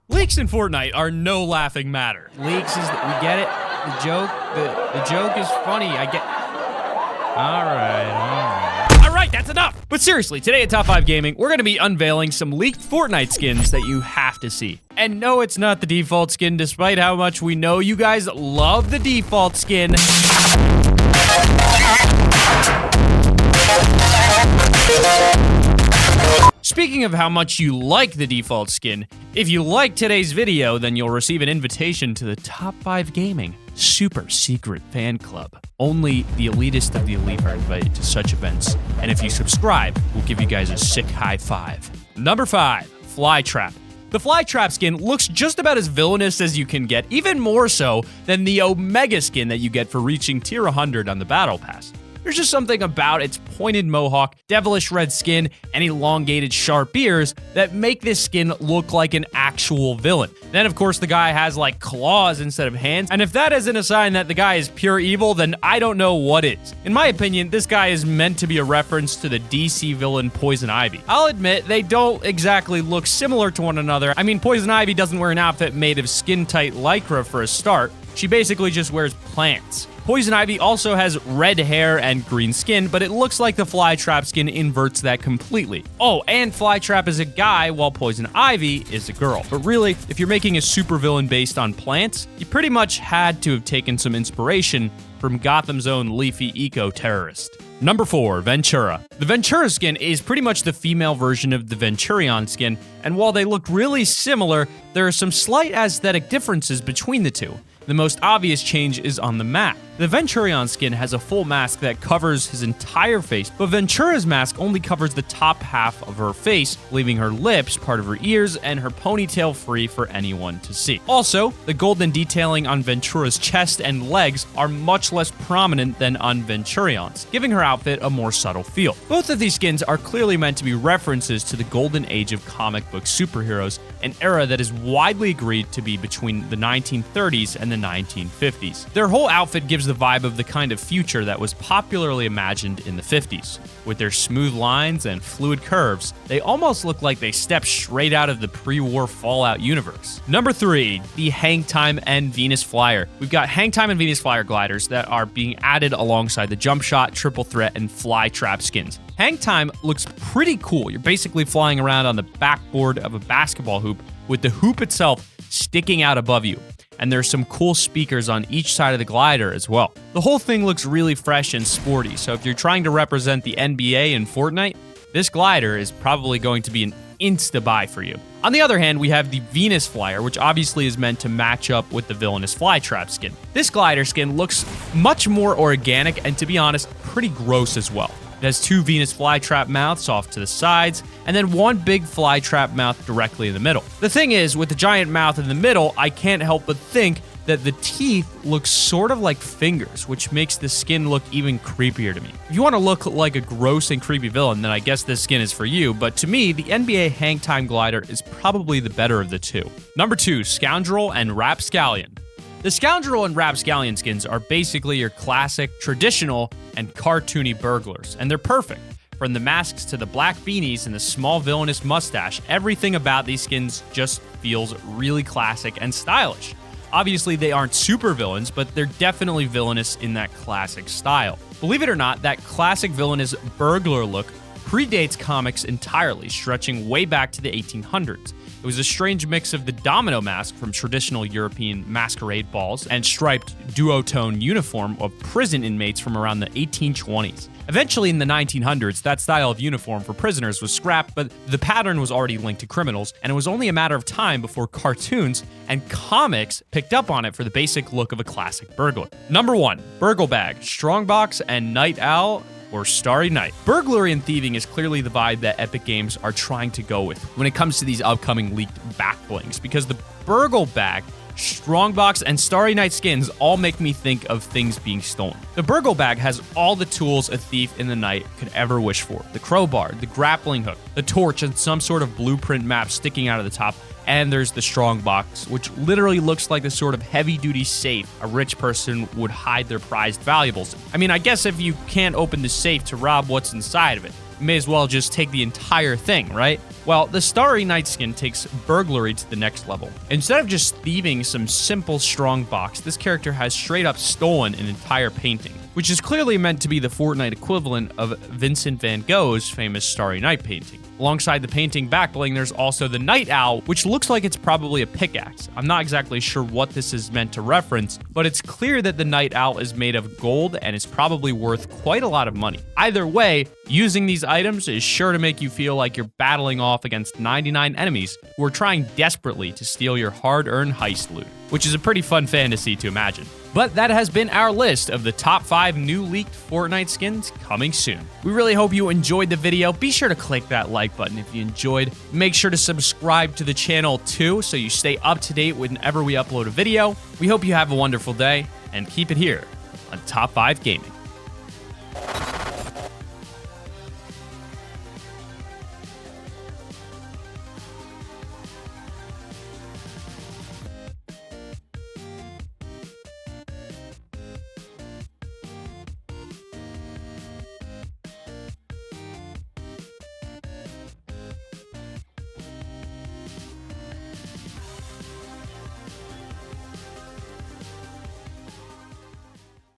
Leaks in Fortnite are no laughing matter. Leaks is, we get it. The joke is funny. I get. All right, That's enough. But seriously, today at Top 5 Gaming, we're going to be unveiling some leaked Fortnite skins that you have to see. And no, it's not the default skin, despite how much we know you guys love the default skin. Speaking of how much you like the default skin, if you like today's video, then you'll receive an invitation to the Top 5 Gaming super secret fan club. Only the elitist of the elite are invited to such events, and if you subscribe, we'll give you guys a sick high five. Number 5, Flytrap. The Flytrap skin looks just about as villainous as you can get, even more so than the Omega skin that you get for reaching tier 100 on the Battle Pass. There's just something about its pointed mohawk, devilish red skin, and elongated sharp ears that make this skin look like an actual villain. Then, of course, the guy has like claws instead of hands, and if that isn't a sign that the guy is pure evil, then I don't know what is. In my opinion, this guy is meant to be a reference to the DC villain Poison Ivy. I'll admit, they don't exactly look similar to one another. I mean, Poison Ivy doesn't wear an outfit made of skin-tight lycra for a start. She basically just wears plants. Poison Ivy also has red hair and green skin, but it looks like the Flytrap skin inverts that completely. Oh, and Flytrap is a guy, while Poison Ivy is a girl. But really, if you're making a supervillain based on plants, you pretty much had to have taken some inspiration from Gotham's own leafy eco-terrorist. Number 4, Ventura. The Ventura skin is pretty much the female version of the Venturion skin, and while they look really similar, there are some slight aesthetic differences between the two. The most obvious change is on the mask. The Venturion skin has a full mask that covers his entire face, but Ventura's mask only covers the top half of her face, leaving her lips, part of her ears, and her ponytail free for anyone to see. Also, the golden detailing on Ventura's chest and legs are much less prominent than on Venturion's, giving her outfit a more subtle feel. Both of these skins are clearly meant to be references to the golden age of comic book superheroes, an era that is widely agreed to be between the 1930s and the 1950s. Their whole outfit gives the vibe of the kind of future that was popularly imagined in the 50s. With their smooth lines and fluid curves, they almost look like they stepped straight out of the pre-war Fallout universe. Number 3, the Hang Time and Venus Flyer. We've got Hang Time and Venus Flyer gliders that are being added alongside the Jump Shot, Triple Threat, and Flytrap skins. Hang Time looks pretty cool. You're basically flying around on the backboard of a basketball hoop with the hoop itself sticking out above you. And there's some cool speakers on each side of the glider as well. The whole thing looks really fresh and sporty, so if you're trying to represent the NBA in Fortnite, this glider is probably going to be an insta-buy for you. On the other hand, we have the Venus Flyer, which obviously is meant to match up with the villainous Flytrap skin. This glider skin looks much more organic and, to be honest, pretty gross as well. It has 2 Venus Flytrap mouths off to the sides, and then 1 big Flytrap mouth directly in the middle. The thing is, with the giant mouth in the middle, I can't help but think that the teeth look sort of like fingers, which makes the skin look even creepier to me. If you want to look like a gross and creepy villain, then I guess this skin is for you, but to me, the NBA Hang Time glider is probably the better of the two. Number 2, Scoundrel and Rapscallion. The Scoundrel and Rapscallion skins are basically your classic, traditional, and cartoony burglars, and they're perfect. From the masks to the black beanies and the small villainous mustache, everything about these skins just feels really classic and stylish. Obviously, they aren't super villains, but they're definitely villainous in that classic style. Believe it or not, that classic villainous burglar look predates comics entirely, stretching way back to the 1800s. It was a strange mix of the domino mask from traditional European masquerade balls and striped duotone uniform of prison inmates from around the 1820s. Eventually, in the 1900s, that style of uniform for prisoners was scrapped, but the pattern was already linked to criminals, and it was only a matter of time before cartoons and comics picked up on it for the basic look of a classic burglar. Number 1, Burgle Bag, Strongbox, and Night Owl, or Starry Night. Burglary and thieving is clearly the vibe that Epic Games are trying to go with when it comes to these upcoming leaked back blings, because the Burgle Bag, Strongbox, and Starry Night skins all make me think of things being stolen. The Burgle Bag has all the tools a thief in the night could ever wish for. The crowbar, the grappling hook, the torch, and some sort of blueprint map sticking out of the top. And there's the Strongbox, which literally looks like the sort of heavy-duty safe a rich person would hide their prized valuables in. I mean, I guess if you can't open the safe to rob what's inside of it. may as well just take the entire thing, right? Well, the Starry NITE skin takes burglary to the next level. Instead of just thieving some simple strongbox, this character has straight up stolen an entire painting, which is clearly meant to be the Fortnite equivalent of Vincent van Gogh's famous Starry Night painting. Alongside the painting back bling, there's also the Night Owl, which looks like it's probably a pickaxe. I'm not exactly sure what this is meant to reference, but it's clear that the Night Owl is made of gold and is probably worth quite a lot of money. Either way, using these items is sure to make you feel like you're battling off against 99 enemies who are trying desperately to steal your hard-earned heist loot, which is a pretty fun fantasy to imagine. But that has been our list of the top 5 new leaked Fortnite skins coming soon. We really hope you enjoyed the video. Be sure to click that like button if you enjoyed. Make sure to subscribe to the channel too so you stay up to date whenever we upload a video. We hope you have a wonderful day and keep it here on Top 5 Gaming.